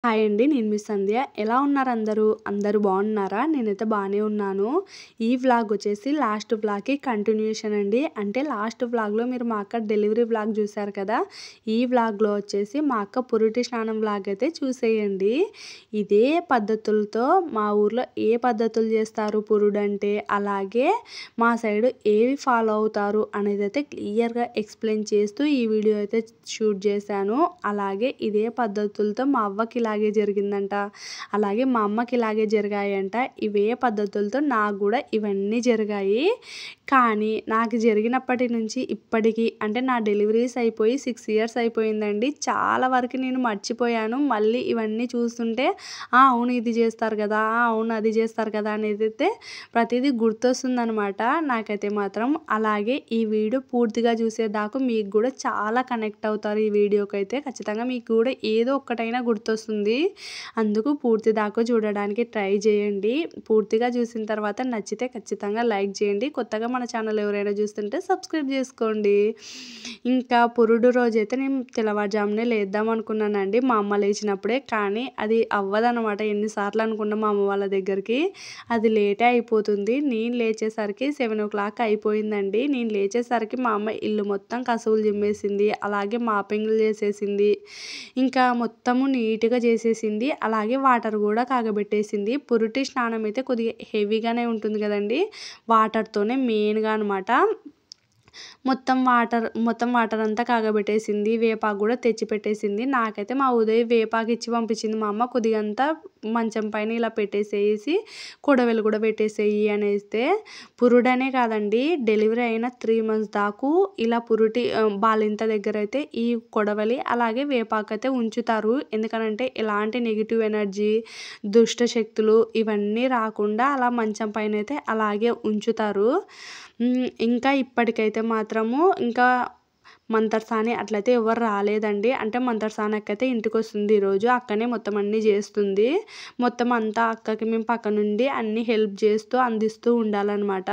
Hi అండి. నేను మీ సంధ్య. ఎలా ఉన్నారు అందరూ? అందరూ బాగున్నారా? నేనైతే బానే ఉన్నాను. ఈ వ్లాగ్ వచ్చేసి లాస్ట్ వ్లాగ్‌కి కంటిన్యూషన్ అండి. అంటే లాస్ట్ వ్లాగ్‌లో మీరు మా అక్క డెలివరీ వ్లాగ్ చూసారు కదా! ఈ వ్లాగ్‌లో వచ్చేసి మా అక్క పురిటి స్నానం వ్లాగ్ అయితే చూసేయండి. ఇదే పద్ధతులతో మా ఊర్లో ఏ పద్ధతులు చేస్తారు పురుడంటే, అలాగే మా సైడు ఏవి ఫాలో అవుతారు అనేదైతే క్లియర్‌గా ఎక్స్‌ప్లెయిన్ చేస్తూ ఈ వీడియో అయితే షూట్ చేశాను. అలాగే ఇదే పద్ధతులతో మా అవ్వకి ఇలాగే జరిగిందంట. అలాగే మా అమ్మకి ఇలాగే జరిగాయంట. ఇవే పద్ధతులతో నాకు గూడా ఇవన్నీ జరిగాయి. కానీ నాకు జరిగినప్పటి నుంచి ఇప్పటికి అంటే నా డెలివరీస్ అయిపోయి 6 ఇయర్స్ అయిపోయిందండి. చాలా వరకు నేను మర్చిపోయాను. మళ్ళీ ఇవన్నీ చూస్తుంటే అవును ఇది చేస్తారు కదా! అవును అది చేస్తారు కదా! అనేదైతే ప్రతీదీ గుర్తొస్తుందనమాట. నాకైతే మాత్రం అలాగే ఈ వీడియో పూర్తిగా చూసేదాకా మీకు గూడా చాలా కనెక్ట్ అవుతారు ఈ వీడియోకైతే. ఖచ్చితంగా మీకు కూడా ఏదో ఒక్కటైనా గుర్తొస్తుంది. అందుకు పూర్తి దాకా చూడడానికి ట్రై చేయండి. పూర్తిగా చూసిన తర్వాత నచ్చితే ఖచ్చితంగా లైక్ చేయండి. కొత్తగా మన ఛానల్ ఎవరైనా చూస్తుంటే సబ్స్క్రైబ్ చేసుకోండి. ఇంకా పురుడు రోజైతే నేను తెల్లవారుజామునే లేద్దాం అనుకున్నానండి మా అమ్మ లేచినప్పుడే. కానీ అది అవ్వదనమాట. ఎన్నిసార్లు అనుకున్నా మా అమ్మ వాళ్ళ దగ్గరికి. అది లేటే అయిపోతుంది. నేను లేచేసరికి 7:00 అయిపోయిందండి. నేను లేచేసరికి మా అమ్మ ఇల్లు మొత్తం కసువులు చిమ్మేసింది. అలాగే మాపింగ్లు చేసేసింది. ఇంకా మొత్తము నీట్‌గా చేసేసింది. అలాగే వాటర్ కూడా కాగబెట్టేసింది. పురిటి స్నానం అయితే కొద్దిగా హెవీగానే ఉంటుంది కదండీ! వాటర్‌తోనే మెయిన్‌గా అనమాట. మొత్తం వాటర్ అంతా కాగబెట్టేసింది. వేపాకు కూడా తెచ్చిపెట్టేసింది. నాకైతే మా ఉదయ్ వేపాకు ఇచ్చి పంపించింది మా అమ్మ. కొద్దిగంతా మంచం పైన ఇలా పెట్టేసేసి కొడవలి కూడా పెట్టేసేయి అనేస్తే, పురుడనే కాదండి డెలివరీ అయిన 3 మంత్స్ దాకు ఇలా బాలింత దగ్గర అయితే ఈ కొడవలి అలాగే వేపాకైతే ఉంచుతారు. ఎందుకనంటే ఎలాంటి నెగెటివ్ ఎనర్జీ, దుష్ట శక్తులు ఇవన్నీ రాకుండా అలా మంచం పైనైతే అలాగే ఉంచుతారు. ఇంకా ఇప్పటికైతే మాత్రము ఇంకా మంతర్సాని అట్లయితే ఎవరు రాలేదండి. అంటే మంతర్సాని అక్కయితే ఇంటికొస్తుంది ఈరోజు. అక్కనే మొత్తం అన్నీ చేస్తుంది. మొత్తం అంతా అక్కకి మేము పక్క నుండి అన్నీ హెల్ప్ చేస్తూ అందిస్తూ ఉండాలనమాట.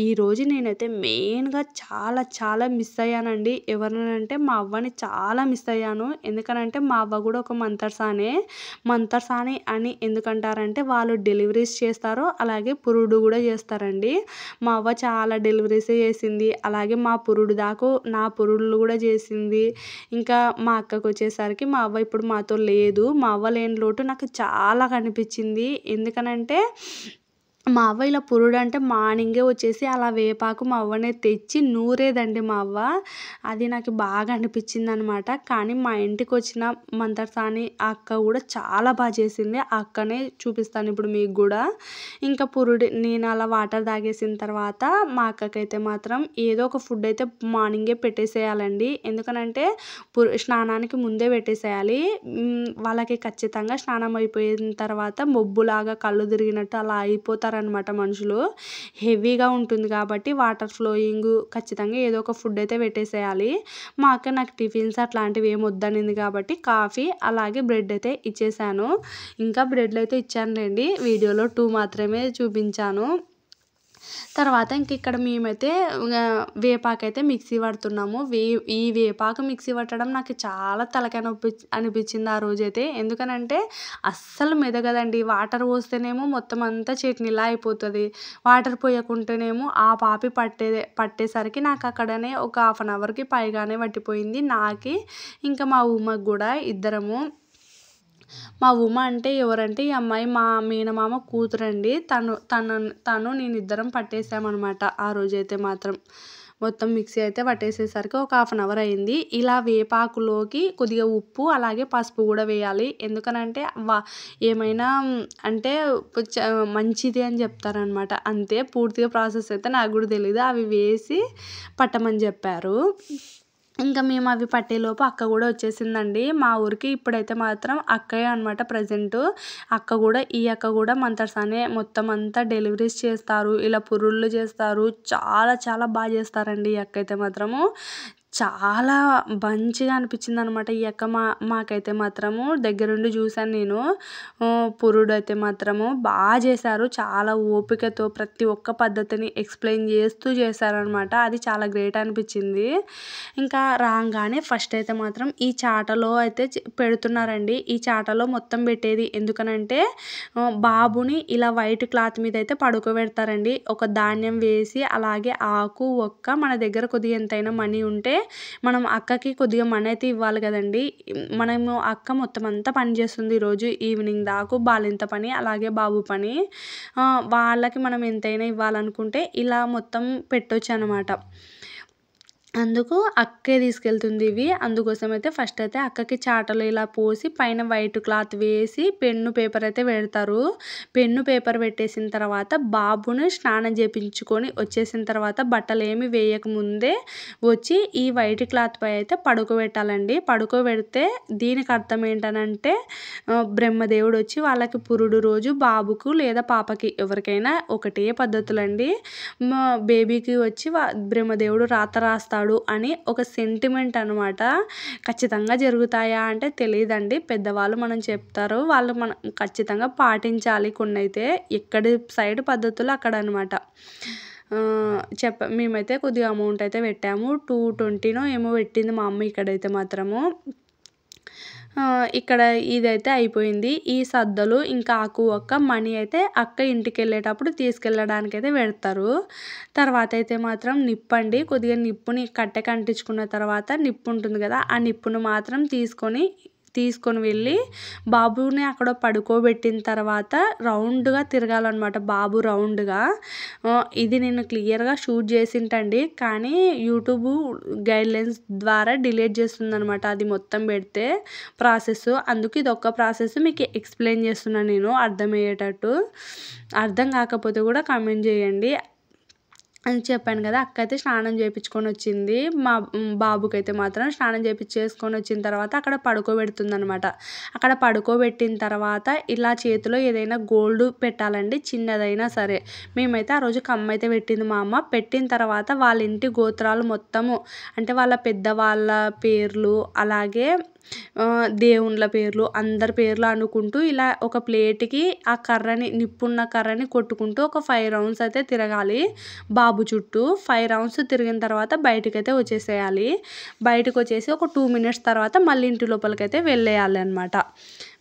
ఈరోజు నేనైతే మెయిన్‌గా చాలా చాలా మిస్ అయ్యానండి. ఎవరినంటే మా అవ్వని చాలా మిస్ అయ్యాను. ఎందుకనంటే మా అవ్వ కూడా ఒక మంతర్సానే. మంతర్సాని అని ఎందుకంటారంటే వాళ్ళు డెలివరీస్ చేస్తారు. అలాగే పురుడు కూడా చేస్తారండి. మా అవ్వ చాలా డెలివరీసే చేసింది. అలాగే నా పురుడులు కూడా చేసింది. ఇంకా మా అక్కకొచ్చేసరికి మా అవ్వ ఇప్పుడు మాతో లేదు. మా అవ్వ లేని లోటు నాకు చాలా కనిపించింది. ఎందుకనంటే మా అవ్వ ఇలా పురుడంటే మార్నింగే వచ్చేసి అలా వేపాకు మా అవ్వనే తెచ్చి నూరేదండి మా అవ్వ. అది నాకు బాగా అనిపించిందనమాట. కానీ మా ఇంటికొచ్చిన మంతర్సాని ఆ అక్క కూడా చాలా చేసింది. ఆ అక్కనే చూపిస్తాను ఇప్పుడు మీకు గూడా. ఇంకా నేను అలా వాటర్ తాగేసిన తర్వాత మా అక్కకైతే మాత్రం ఏదో ఒక ఫుడ్ అయితే మార్నింగే పెట్టేసేయాలండి. ఎందుకనంటే స్నానానికి ముందే పెట్టేసేయాలి. వాళ్ళకి ఖచ్చితంగా స్నానం అయిపోయిన తర్వాత మొబ్బులాగా కళ్ళు తిరిగినట్టు అలా అయిపోతారనమాట మనుషులు. హెవీగా ఉంటుంది కాబట్టి వాటర్ ఫ్లోయింగ్ ఖచ్చితంగా ఏదో ఒక ఫుడ్ అయితే పెట్టేసేయాలి. మా అక్క నాకు టిఫిన్స్ అట్లాంటివి ఏమి వద్దనింది కాబట్టి కాఫీ అలాగే బ్రెడ్ అయితే ఇచ్చేసాను. ఇంకా బ్రెడ్‌లు అయితే ఇచ్చానులెండి. వీడియోలో 2 మాత్రమే చూపించాను. తర్వాత ఇక్కడ మేమైతే వేపాకైతే మిక్సీ పడుతున్నాము. ఈ వేపాకు మిక్సీ పట్టడం నాకు చాలా తలకాయ నొప్పి అనిపించింది ఆ రోజైతే. ఎందుకనంటే అస్సలు మెదగదండి. వాటర్ పోస్తేనేమో మొత్తం అంతా చట్నీలా అయిపోతది. వాటర్ పోయకుంటేనేమో ఆ పాపి పట్టేసరికి నాకు అక్కడనే ఒక హాఫ్ అన్ అవర్‌కి పైగానే పట్టిపోయింది. నాకి ఇంకా మా ఉమ్మకి కూడా ఇద్దరము. మా ఉమ అంటే ఎవరంటే ఈ అమ్మాయి మా మేనమామ కూతురండి. తను నేనిద్దరం పట్టేసామనమాట ఆ రోజైతే మాత్రం. మొత్తం మిక్సీ అయితే పట్టేసేసరికి ఒక హాఫ్ అన్ అవర్ అయింది. ఇలా వేపాకులోకి కొద్దిగా ఉప్పు అలాగే పసుపు కూడా వేయాలి. ఎందుకనంటే ఏమైనా అంటే మంచిది అని చెప్తారనమాట. అంతే పూర్తిగా ప్రాసెస్ అయితే నాకు కూడా తెలీదు. అవి వేసి పట్టమని చెప్పారు. ఇంకా మేము అవి పట్టేలోపు అక్క కూడా వచ్చేసిందండి. మా ఊరికి ఇప్పుడైతే మాత్రం అక్కయ్య అనమాట ప్రెజెంటు. ఈ అక్క కూడా మంతర్సానే మొత్తం అంతా డెలివరీస్ చేస్తారు. ఇలా పురుళ్ళు చేస్తారు. చాలా చాలా చేస్తారండి ఈ అక్క అయితే మాత్రము. చాలా మంచిగా అనిపించిందనమాట. ఈ అక్క మాకైతే మాత్రము దగ్గరుండి చూశాను నేను. పురుడైతే మాత్రము చేశారు. చాలా ఓపికతో ప్రతి ఒక్క పద్ధతిని ఎక్స్‌ప్లెయిన్ చేస్తూ చేశారనమాట. అది చాలా గ్రేట్ అనిపించింది. ఇంకా రాంగానే ఫస్ట్ అయితే మాత్రం ఈ చాటలో అయితే పెడుతున్నారండి. ఈ చాటలో మొత్తం పెట్టేది ఎందుకనంటే బాబుని ఇలా వైట్ క్లాత్ మీద అయితే పడుకోబెడతారండి. ఒక ధాన్యం వేసి అలాగే ఆకు, ఒక్క మన దగ్గర కొద్దిగా ఎంతైనా మనీ ఉంటే మనం అక్కకి కొద్దిగా మనీ అయితే ఇవ్వాలి కదండీ. మనము అక్క మొత్తం అంతా పని చేస్తుంది ఈరోజు ఈవినింగ్ దాకా బాలింత పని, అలాగే బాబు పని. వాళ్ళకి మనం ఎంతైనా ఇవ్వాలనుకుంటే ఇలా మొత్తం పెట్టొచ్చనమాట. అందుకు అక్కే తీసుకెళ్తుంది ఇవి. అందుకోసం అయితే ఫస్ట్ అయితే అక్కకి చాటలో ఇలా పోసి పైన వైట్ క్లాత్ వేసి పెన్ను, పేపర్ అయితే పెడతారు. పెన్ను, పేపర్ పెట్టేసిన తర్వాత బాబుని స్నానం చేపించుకొని వచ్చేసిన తర్వాత బట్టలేమి వేయకముందే వచ్చి ఈ వైట్ క్లాత్ పై అయితే పడుకోబెట్టాలండి. పడుకోబెడితే దీనికి అర్థం ఏంటనంటే బ్రహ్మదేవుడు వచ్చి వాళ్ళకి పురుడు రోజు బాబుకు లేదా పాపకి ఎవరికైనా ఒకటే పద్ధతులండి. బేబీకి వచ్చి బ్రహ్మదేవుడు రాత రాస్తాడు అని ఒక సెంటిమెంట్ అనమాట. ఖచ్చితంగా జరుగుతాయా అంటే తెలీదండి. పెద్దవాళ్ళు మనం చెప్తారు. వాళ్ళు మనం ఖచ్చితంగా పాటించాలి కొన్నైతే. ఎక్కడి సైడ్ పద్ధతులు అక్కడ అనమాట. మేమైతే కొద్దిగా అమౌంట్ అయితే పెట్టాము. 220నో ఏమో పెట్టింది మా అమ్మ ఇక్కడైతే మాత్రము. ఇక్కడ ఇదైతే అయిపోయింది. ఈ సద్దలు ఇంకా ఆకు, ఒక్క మనీ అయితే అక్క ఇంటికెళ్ళేటప్పుడు తీసుకెళ్ళడానికైతే పెడతారు. తర్వాత అయితే మాత్రం నిప్పండి. కొద్దిగా నిప్పుని కట్టెకి అంటించుకున్న తర్వాత నిప్పు ఉంటుంది కదా, ఆ నిప్పును మాత్రం తీసుకొని వెళ్ళి బాబుని అక్కడ పడుకోబెట్టిన తర్వాత రౌండ్గా తిరగాలన్నమాట. బాబు రౌండ్గా. ఇది నేను క్లియర్గా షూట్ చేసింటండి, కానీ యూట్యూబ్ గైడ్లైన్స్ ద్వారా డిలీట్ చేస్తుందనమాట అది మొత్తం పెడితే ప్రాసెస్. అందుకు ఇది ఒక్క ప్రాసెస్ మీకు ఎక్స్ప్లెయిన్ చేస్తున్నాను నేను అర్థమయ్యేటట్టు. అర్థం కాకపోతే కూడా కామెంట్ చేయండి అని చెప్పాను కదా. అక్క అయితే స్నానం చేయించుకొని వచ్చింది. మా బాబుకైతే మాత్రం స్నానం చేయించేసుకొని వచ్చిన తర్వాత అక్కడ పడుకోబెడుతుందనమాట. అక్కడ పడుకోబెట్టిన తర్వాత ఇలా చేతిలో ఏదైనా గోల్డ్ పెట్టాలండి, చిన్నదైనా సరే. మేమైతే ఆ రోజు కమ్మైతే పెట్టింది మా అమ్మ. పెట్టిన తర్వాత వాళ్ళ ఇంటి గోత్రాలు మొత్తము అంటే వాళ్ళ పెద్దవాళ్ళ పేర్లు, అలాగే దేవుళ్ళ పేర్లు, అందరి పేర్లు అనుకుంటూ ఇలా ఒక ప్లేట్కి ఆ కర్రని, నిప్పున్న కర్రని కొట్టుకుంటూ ఒక 5 రౌండ్స్ అయితే తిరగాలి బాబు చుట్టూ. 5 రౌండ్స్ తిరిగిన తర్వాత బయటకైతే వచ్చేసేయాలి. బయటకు వచ్చేసి ఒక 2 మినిట్స్ తర్వాత మళ్ళీ ఇంటి లోపలికైతే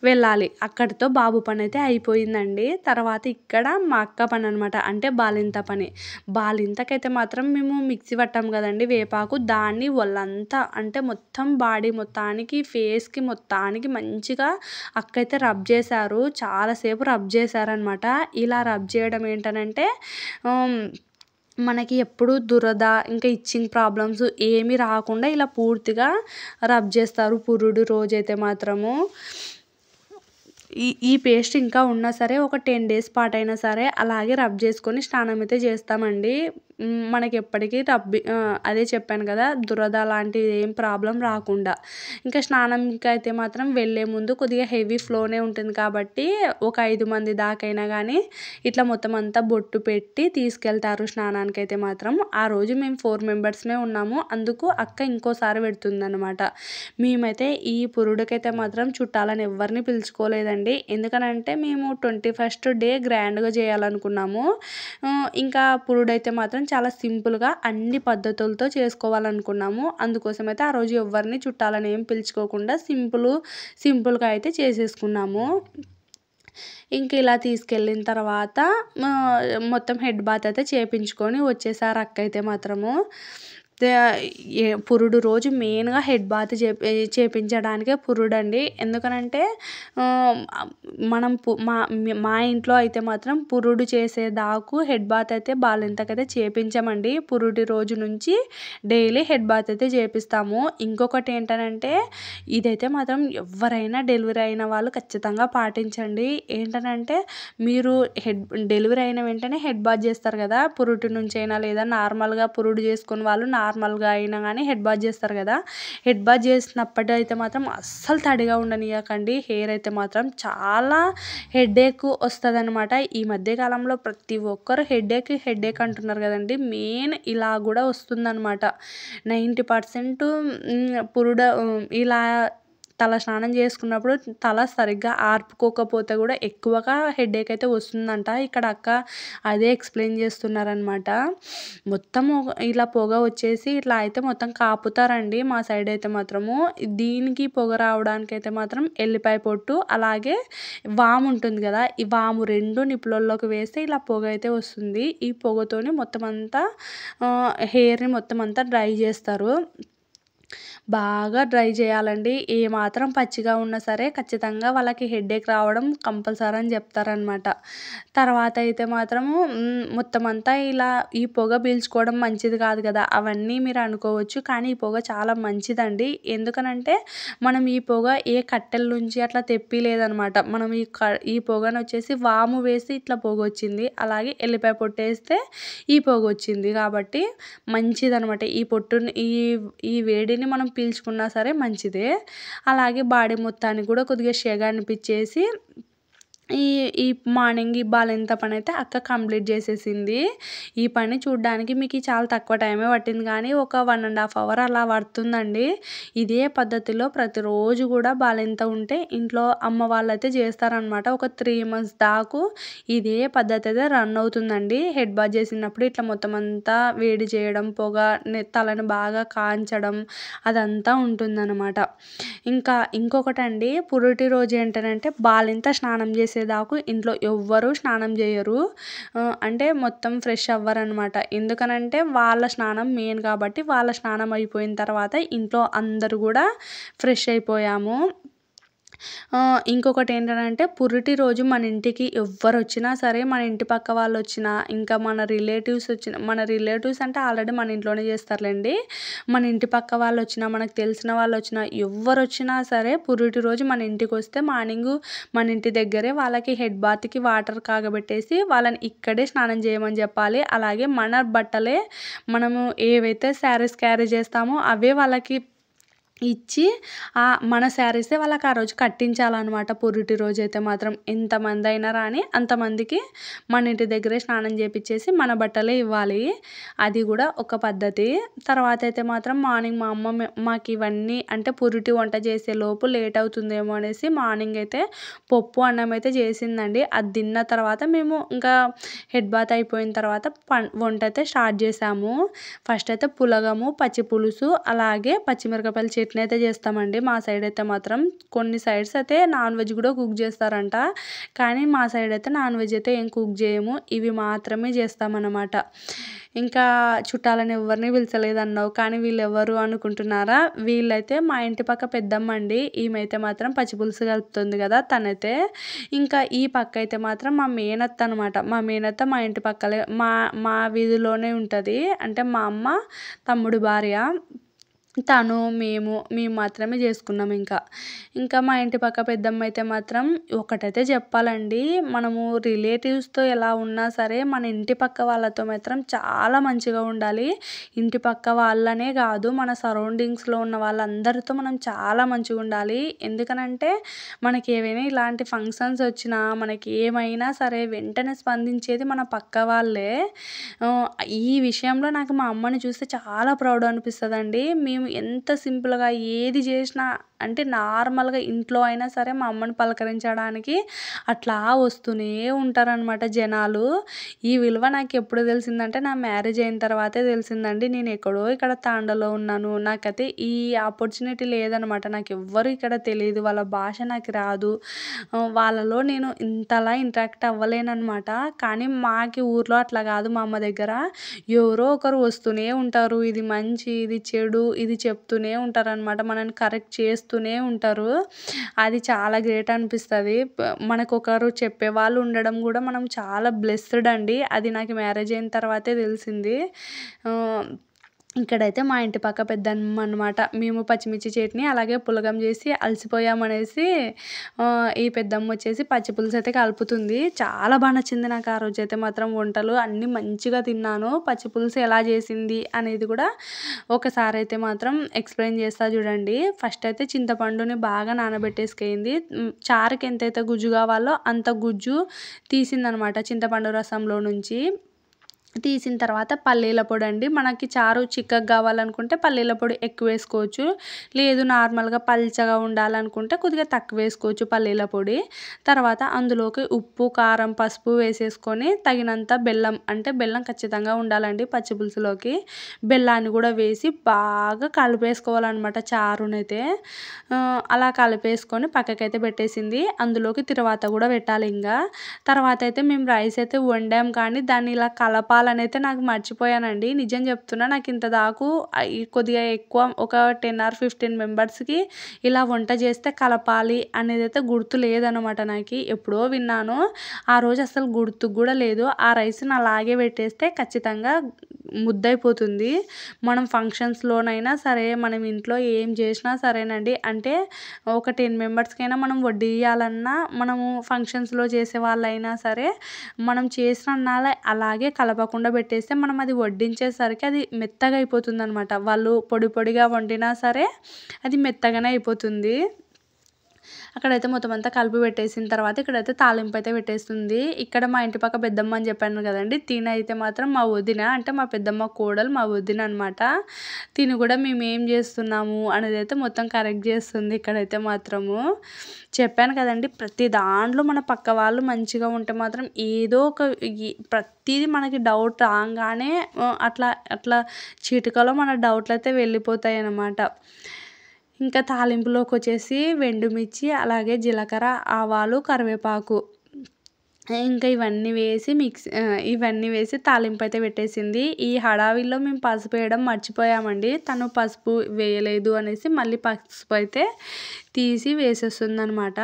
వెళ్ళాలి. అక్కడితో బాబు పని అయితే అయిపోయిందండి. తర్వాత ఇక్కడ మా అక్క పని అనమాట. అంటే బాలింత పని. బాలింతకైతే మాత్రం మేము మిక్సీ పట్టాం కదండి వేపాకు, దాన్ని వాళ్ళంతా అంటే మొత్తం బాడీ మొత్తానికి, ఫేస్కి మొత్తానికి మంచిగా అక్క అయితే రబ్ చేశారు. చాలాసేపు రబ్ చేశారనమాట. ఇలా రబ్ చేయడం ఏంటనంటే మనకి ఎప్పుడు దురద ఇంకా ఇచ్చింగ్ ప్రాబ్లమ్స్ ఏమీ రాకుండా ఇలా పూర్తిగా రబ్ చేస్తారు పురుడు రోజైతే మాత్రము. ఈ పేస్ట్ ఇంకా ఉన్నా సరే ఒక 10 డేస్ పాటైనా సరే అలాగే రబ్ చేసుకొని స్నానం అయితే చేస్తామండి. మనకి ఎప్పటికీ అదే చెప్పాను కదా, దురద లాంటిది ఏం ప్రాబ్లం రాకుండా. ఇంకా స్నానంకి అయితే మాత్రం వెళ్ళే ముందు కొద్దిగా హెవీ ఫ్లోనే ఉంటుంది కాబట్టి ఒక 5 మంది దాకైనా కానీ ఇట్లా మొత్తం అంతా బొట్టు పెట్టి తీసుకెళ్తారు స్నానానికి అయితే మాత్రం. ఆ రోజు మేము 4 మెంబర్స్మే ఉన్నాము. అందుకు అక్క ఇంకోసారి పెడుతుందనమాట. మేమైతే ఈ పురుడుకైతే మాత్రం చుట్టాలని ఎవరిని పిలుచుకోలేదండి. ఎందుకనంటే మేము 21st డే గ్రాండ్గా చేయాలనుకున్నాము. ఇంకా పురుడైతే మాత్రం చాలా సింపుల్గా అన్ని పద్ధతులతో చేసుకోవాలనుకున్నాము. అందుకోసం అయితే ఆ రోజు ఎవరిని చుట్టాలని ఏం పిలుచుకోకుండా సింపుల్గా అయితే చేసేసుకున్నాము. ఇంక ఇలా తీసుకెళ్ళిన తర్వాత మొత్తం హెడ్ బాత్ అయితే చేయించుకొని వచ్చేసారు అక్క అయితే మాత్రము. పురుడు రోజు మెయిన్గా హెడ్ బాత్ చేయించడానికే పురుడండి. ఎందుకనంటే మనం మా ఇంట్లో అయితే మాత్రం పురుడు చేసేదాకు హెడ్ బాత్ అయితే బాలింతకైతే చేయించామండి. పురుడి రోజు నుంచి డైలీ హెడ్ బాత్ అయితే చేపిస్తాము. ఇంకొకటి ఏంటనంటే ఇదైతే మాత్రం ఎవరైనా డెలివరీ అయిన వాళ్ళు ఖచ్చితంగా పాటించండి. ఏంటనంటే మీరు డెలివరీ అయిన వెంటనే హెడ్ బాత్ చేస్తారు కదా, పురుటి నుంచి అయినా లేదా నార్మల్గా పురుడు చేసుకుని వాళ్ళు నార్మల్గా అయినా కానీ హెడ్ బాత్ చేస్తారు కదా, హెడ్ బాత్ చేసినప్పుడైతే మాత్రం అస్సలు తడిగా ఉండనియకండి. హెయిర్ అయితే మాత్రం చాలా హెడేక్ వస్తుంది అనమాట. ఈ మధ్య కాలంలో ప్రతి ఒక్కరు హెడేక్ అంటున్నారు కదండి. మెయిన్ ఇలా కూడా వస్తుందన్నమాట. 90% ఇలా తల స్నానం చేసుకున్నప్పుడు తల సరిగ్గా ఆర్పుకోకపోతే కూడా ఎక్కువగా హెడేక్ అయితే వస్తుందంట. ఇక్కడ అక్క అదే ఎక్స్ప్లెయిన్ చేస్తున్నారనమాట. మొత్తము ఇలా పొగ వచ్చేసి ఇట్లా అయితే మొత్తం కాపుతారండి మా సైడ్ అయితే మాత్రము. దీనికి పొగ రావడానికి అయితే మాత్రం ఎల్లిపాయ పొట్టు అలాగే వాము ఉంటుంది కదా, ఈ వాము 2 నిప్పులలోకి వేస్తే ఇలా పొగ అయితే వస్తుంది. ఈ పొగతోని మొత్తం అంతా హెయిర్ని మొత్తం అంతా డ్రై చేస్తారు. బాగా డ్రై చేయాలండి. ఏమాత్రం పచ్చిగా ఉన్నా సరే ఖచ్చితంగా వాళ్ళకి హెడేక్ రావడం కంపల్సరీ అని చెప్తారనమాట. తర్వాత అయితే మాత్రము మొత్తం అంతా ఇలా ఈ పొగ పీల్చుకోవడం మంచిది కాదు కదా అవన్నీ మీరు అనుకోవచ్చు. కానీ ఈ పొగ చాలా మంచిదండి. ఎందుకనంటే మనం ఈ పొగ ఏ కట్టెల నుంచి అట్లా తెప్పిలేదనమాట. మనం ఈ పొగను వచ్చేసి వాము వేసి ఇట్లా పొగ వచ్చింది, అలాగే ఎల్లిపాయ పొట్టు వేస్తే ఈ పొగ వచ్చింది. కాబట్టి మంచిదనమాట. ఈ పొట్టుని ఈ వేడిని మనం పీల్చుకున్నా సరే మంచిదే. అలాగే బాడీ మొత్తానికి కూడా కొద్దిగా షేగా అనిపించేసి ఈ మార్నింగ్ ఈ బాలింత పని అయితే అక్క కంప్లీట్ చేసేసింది. ఈ పని చూడ్డానికి మీకు చాలా తక్కువ టైమే పట్టింది, కానీ ఒక 1.5 అవర్ అలా పడుతుందండి. ఇదే పద్ధతిలో ప్రతిరోజు కూడా బాలింత ఉంటే ఇంట్లో అమ్మ వాళ్ళైతే చేస్తారనమాట. ఒక 3 months దాకా ఇదే పద్ధతి అయితే రన్ అవుతుందండి. హెడ్ బాత్ చేసినప్పుడు ఇట్లా మొత్తం అంతా వేడి చేయడం, పొగ తలని బాగా కాంచడం అదంతా ఉంటుందన్నమాట. ఇంకా ఇంకొకటండి, పురిటి రోజు ఏంటంటే బాలింత స్నానం చేసేదాకా ఇంట్లో ఎవ్వరూ స్నానం చేయరు. అంటే మొత్తం ఫ్రెష్ అవ్వరనమాట. ఎందుకనంటే వాళ్ళ స్నానం మెయిన్ కాబట్టి వాళ్ళ స్నానం అయిపోయిన తర్వాత ఇంట్లో అందరూ కూడా ఫ్రెష్ అయిపోయాము. ఇంకొకటి ఏంటంటే పురిటి రోజు మన ఇంటికి ఎవ్వరు వచ్చినా సరే, మన ఇంటి పక్క వాళ్ళు వచ్చినా, ఇంకా మన రిలేటివ్స్ అంటే ఆల్రెడీ మన ఇంట్లోనే చేస్తారులేండి. మన ఇంటి పక్క వాళ్ళు వచ్చినా, మనకు తెలిసిన వాళ్ళు వచ్చినా, ఎవ్వరు వచ్చినా సరే పురిటి రోజు మన ఇంటికి వస్తే మార్నింగ్ మన ఇంటి దగ్గరే వాళ్ళకి హెడ్ బాత్కి వాటర్ కాగబెట్టేసి వాళ్ళని ఇక్కడే స్నానం చేయమని చెప్పాలి. అలాగే మన బట్టలే మనము ఏవైతే శారీస్ క్యారీ చేస్తామో అవే వాళ్ళకి ఇచ్చి మన శారీసే వాళ్ళకి ఆ రోజు కట్టించాలన్నమాట. పురిటి రోజు అయితే మాత్రం ఎంతమంది అయినా రాని అంతమందికి మన ఇంటి దగ్గరే స్నానం చేపించేసి మన బట్టలే ఇవ్వాలి. అది కూడా ఒక పద్ధతి. తర్వాత అయితే మాత్రం మార్నింగ్ మా అమ్మ మాకు ఇవన్నీ అంటే పురిటి వంట చేసే లోపు లేట్ అవుతుందేమో అనేసి మార్నింగ్ అయితే పప్పు అన్నం అయితే చేసిందండి. అది తిన్న తర్వాత మేము ఇంకా హెడ్ బాత్ అయిపోయిన తర్వాత వంట అయితే స్టార్ట్ చేసాము. ఫస్ట్ అయితే పులగము, పచ్చి పులుసు అలాగే పచ్చిమిరపకాయల చట్నీ అయితే చేస్తామండి. మా సైడ్ అయితే మాత్రం కొన్ని సైడ్స్ అయితే నాన్ వెజ్ కూడా కుక్ చేస్తారంట, కానీ మా సైడ్ అయితే నాన్ వెజ్ అయితే ఏం కుక్ చేయము. ఇవి మాత్రమే చేస్తామన్నమాట. ఇంకా చుట్టాలని ఎవరిని పిలిచలేదన్నావు, కానీ వీళ్ళు ఎవరు అనుకుంటున్నారా? వీళ్ళైతే మా ఇంటి పక్క పెద్దమ్మ అండి. ఈమె అయితే మాత్రం పచ్చి పులుసు కలుపుతుంది కదా తనైతే. ఇంకా ఈ పక్క అయితే మాత్రం మా మేనత్త అనమాట. మా మేనత్త మా ఇంటి పక్కలే మా వీధిలోనే ఉంటుంది. అంటే మా అమ్మ తమ్ముడు భార్య. మేము మాత్రమే చేసుకున్నాం. ఇంకా మా ఇంటి పక్క పెద్దమ్మ అయితే మాత్రం ఒకటైతే చెప్పాలండి, మనము రిలేటివ్స్తో ఎలా ఉన్నా సరే మన ఇంటి పక్క వాళ్ళతో మాత్రం చాలా మంచిగా ఉండాలి. ఇంటి పక్క వాళ్ళనే కాదు, మన సరౌండింగ్స్లో ఉన్న వాళ్ళందరితో మనం చాలా మంచిగా ఉండాలి. ఎందుకనంటే మనకి ఏవైనా ఇలాంటి ఫంక్షన్స్ వచ్చినా, మనకి ఏమైనా సరే వెంటనే స్పందించేది మన పక్క వాళ్ళే. ఈ విషయంలో నాకు మా అమ్మని చూస్తే చాలా ప్రౌడ్ అనిపిస్తుందండి. మేము ఎంత సింపుల్గా ఏది చేసినా అంటే నార్మల్గా ఇంట్లో అయినా సరే మా అమ్మని పలకరించడానికి అట్లా వస్తూనే ఉంటారనమాట జనాలు. ఈ విలువ నాకు ఎప్పుడు తెలిసిందంటే నా మ్యారేజ్ అయిన తర్వాతే తెలిసిందండి. నేను ఎక్కడో ఇక్కడ తాండలో ఉన్నాను, నాకైతే ఈ ఆపర్చునిటీ లేదనమాట. నాకు ఎవ్వరు ఇక్కడ తెలియదు, వాళ్ళ భాష నాకు రాదు, వాళ్ళలో నేను ఇంతలా ఇంటరాక్ట్ అవ్వలేనమాట. కానీ మాకి ఊర్లో అట్లా కాదు. మా అమ్మ దగ్గర ఎవరో ఒకరు వస్తూనే ఉంటారు. ఇది మంచి, ఇది చెడు, ఇది చెప్తూనే ఉంటారనమాట. మనల్ని కరెక్ట్ చేస్తూనే ఉంటారు. అది చాలా గ్రేట్ అనిపిస్తుంది. మనకొకరు చెప్పేవాళ్ళు ఉండడం కూడా మనం చాలా బ్లెస్డ్ అండి. అది నాకు మ్యారేజ్ అయిన తర్వాతే తెలిసింది. ఇక్కడైతే మా ఇంటి పక్క పెద్దమ్మ అనమాట. మేము పచ్చిమిర్చి చట్నీ అలాగే పులగం చేసి అలసిపోయామనేసి ఈ పెద్దమ్మ వచ్చేసి పచ్చి పులుసు అయితే కలుపుతుంది. చాలా బాగా నచ్చింది నాకు ఆ రోజైతే మాత్రం వంటలు అన్నీ మంచిగా తిన్నాను. పచ్చి పులుసు ఎలా చేసింది అనేది కూడా ఒకసారి అయితే మాత్రం ఎక్స్ప్లెయిన్ చేస్తా చూడండి. ఫస్ట్ అయితే చింతపండుని బాగా నానబెట్టేసుకుంది. చారుకి ఎంతైతే గుజ్జు కావాలో అంత గుజ్జు తీసిందనమాట చింతపండు రసంలో నుంచి. తీసిన తర్వాత పల్లీల పొడి అండి. మనకి చారు చిక్కగా కావాలనుకుంటే పల్లీల పొడి ఎక్కువ వేసుకోవచ్చు. లేదు నార్మల్గా పల్చగా ఉండాలనుకుంటే కొద్దిగా తక్కువ వేసుకోవచ్చు పల్లీల పొడి. తర్వాత అందులోకి ఉప్పు, కారం, పసుపు వేసేసుకొని తగినంత బెల్లం, అంటే బెల్లం ఖచ్చితంగా ఉండాలండి పచ్చి పులుసులోకి. బెల్లాన్ని కూడా వేసి బాగా కలిపేసుకోవాలన్నమాట చారునైతే. అలా కలిపేసుకొని పక్కకైతే పెట్టేసింది. అందులోకి తిరువాత కూడా పెట్టాలి ఇంకా. తర్వాత అయితే మేము రైస్ అయితే వండాం కానీ దాన్ని ఇలా కలపాలనైతే నాకు మర్చిపోయానండి. నిజం చెప్తున్నా, నాకు ఇంత దాకు కొద్దిగా ఎక్కువ ఒక 10 or 15 మెంబర్స్కి ఇలా వంట చేస్తే కలపాలి అనేది అయితే గుర్తు లేదనమాట. నాకు ఎప్పుడో విన్నాను, ఆ రోజు అసలు గుర్తుకు కూడా లేదు. ఆ రైస్ని అలాగే పెట్టేస్తే ఖచ్చితంగా ముద్దయిపోతుంది. మనం ఫంక్షన్స్లోనైనా సరే, మనం ఇంట్లో ఏం చేసినా సరేనండి, అంటే ఒక 10 మెంబర్స్కైనా మనం వడ్డియాలన్నా, మనము ఫంక్షన్స్లో చేసే వాళ్ళైనా సరే మనం చేసిన అన్నాలే అలాగే కలపకుండా పెట్టేస్తే మనం అది వడ్డించేసరికి అది మెత్తగా అయిపోతుంది అనమాట. వాళ్ళు పొడి పొడిగా వండినా సరే అది మెత్తగానే అయిపోతుంది. అక్కడైతే మొత్తం అంతా కలిపి పెట్టేసిన తర్వాత ఇక్కడైతే తాలింపు అయితే పెట్టేస్తుంది. ఇక్కడ మా ఇంటి పక్క పెద్దమ్మ అని చెప్పాను కదండి, తిని అయితే మాత్రం మా వదిన, అంటే మా పెద్దమ్మ కోడలు మా వదిన అనమాట. తిని కూడా మేము ఏం చేస్తున్నాము అనేది అయితే మొత్తం కరెక్ట్ చేస్తుంది. ఇక్కడైతే మాత్రము చెప్పాను కదండి, ప్రతి దాంట్లో మన పక్క వాళ్ళు మంచిగా ఉంటే మాత్రం ఏదో ఒక ప్రతిదీ మనకి డౌట్ రాగానే అట్లా అట్లా చిటికలో మన డౌట్లు అయితే వెళ్ళిపోతాయి అన్నమాట. ఇంకా తాలింపులోకి వచ్చేసి వెండుమిర్చి, అలాగే జీలకర్ర, ఆవాలు, కరివేపాకు, ఇంకా ఇవన్నీ వేసి తాలింపు అయితే పెట్టేసింది. ఈ హడావిల్లో మేము పసుపు వేయడం మర్చిపోయామండి. తను పసుపు వేయలేదు అనేసి మళ్ళీ పసుపు అయితే తీసి వేసేస్తుందనమాట.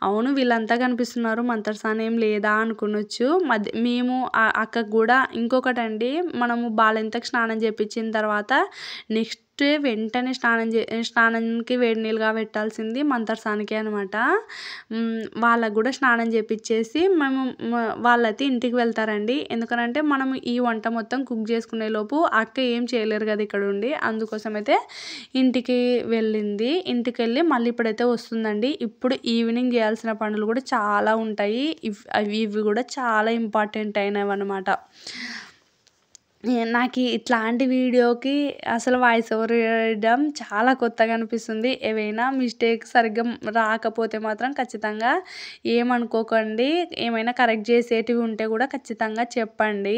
అవును, వీళ్ళంతా కనిపిస్తున్నారు, మంతర్సాన్ ఏం లేదా అనుకునొచ్చు. మేము అక్కకు కూడా ఇంకొకటండి, మనము బాలింతకు స్నానం చేయించిన తర్వాత నెక్స్ట్ వెంటనే స్నానానికి వేడి నీళ్ళుగా పెట్టాల్సింది మంతర్సానికే అనమాట. వాళ్ళకు కూడా స్నానం చేయించేసి మేము వాళ్ళైతే ఇంటికి వెళ్తారండి. ఎందుకనంటే మనం ఈ వంట మొత్తం కుక్ చేసుకునే లోపు అక్క ఏం చేయలేరు కదా ఇక్కడ ఉండి, అందుకోసం అయితే ఇంటికి వెళ్ళింది. ఇంటికి వెళ్ళి మళ్ళీ ఇప్పుడైతే వస్తుందండి. ఇప్పుడు ఈవినింగ్ చేయాల్సిన పనులు కూడా చాలా ఉంటాయి. ఇవి కూడా చాలా ఇంపార్టెంట్ అయినవి అనమాట. నాకు ఇట్లాంటి వీడియోకి అసలు వాయిస్ ఓవర్ వేయడం చాలా కొత్తగా అనిపిస్తుంది. ఏవైనా మిస్టేక్ సరిగ్గా రాకపోతే మాత్రం ఖచ్చితంగా ఏమనుకోకండి. ఏమైనా కరెక్ట్ చేసేటివి ఉంటే కూడా ఖచ్చితంగా చెప్పండి.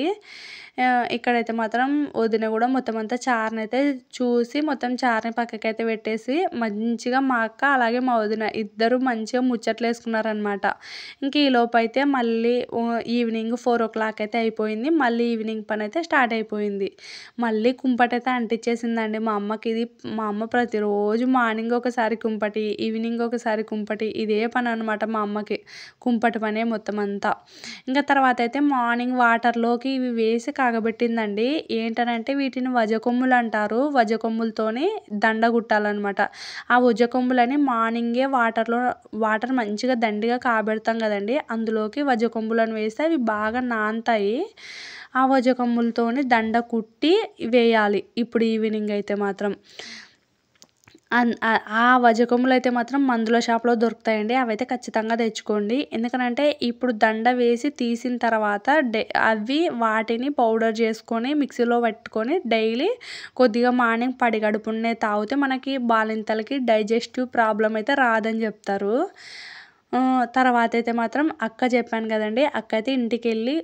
ఇక్కడైతే మాత్రం వదిన కూడా మొత్తం అంతా చారునైతే చూసి మొత్తం చారుని పక్కకైతే పెట్టేసి మంచిగా మా అక్క అలాగే మా వదిన ఇద్దరు మంచిగా ముచ్చట్లు వేసుకున్నారనమాట. ఇంక ఈలోపు అయితే మళ్ళీ ఈవినింగ్ 4 o'clock అయితే అయిపోయింది. మళ్ళీ ఈవినింగ్ పని అయితే స్టార్ట్ అయిపోయింది. మళ్ళీ కుంపటైతే అంటించేసిందండి మా అమ్మకి. ఇది మా అమ్మ ప్రతిరోజు మార్నింగ్ ఒకసారి కుంపటి, ఈవినింగ్ ఒకసారి కుంపటి, ఇదే పని అనమాట మా అమ్మకి. కుంపటి పనే మొత్తం అంతా. ఇంకా తర్వాత అయితే మార్నింగ్ వాటర్లోకి ఇవి వేసి కాగబెట్టిందండి. ఏంటనంటే వీటిని వజకొమ్ములు అంటారు. వజకొమ్ములతోని దండ గుట్టాలన్నమాట. ఆ వజకొమ్ములని మార్నింగే వాటర్ మంచిగా దండిగా కాబెడతాం కదండి, అందులోకి వజకొమ్ములను వేస్తే అవి బాగా నానతాయి. ఆ వజకొమ్ములతోని దండ కుట్టి వేయాలి ఇప్పుడు ఈవినింగ్ అయితే మాత్రం. ఆ వజకొమ్ములు అయితే మాత్రం మందుల షాప్లో దొరుకుతాయండి. అవైతే ఖచ్చితంగా తెచ్చుకోండి. ఎందుకనంటే ఇప్పుడు దండ వేసి తీసిన తర్వాత వాటిని పౌడర్ చేసుకొని మిక్సీలో పట్టుకొని డైలీ కొద్దిగా మార్నింగ్ పడిగడుపునే తాగితే మనకి బాలింతలకి డైజెస్టివ్ ప్రాబ్లం అయితే రాదని చెప్తారు. తర్వాత అయితే మాత్రం అక్క చెప్పాను కదండి, అక్క అయితే ఇంటికెళ్ళి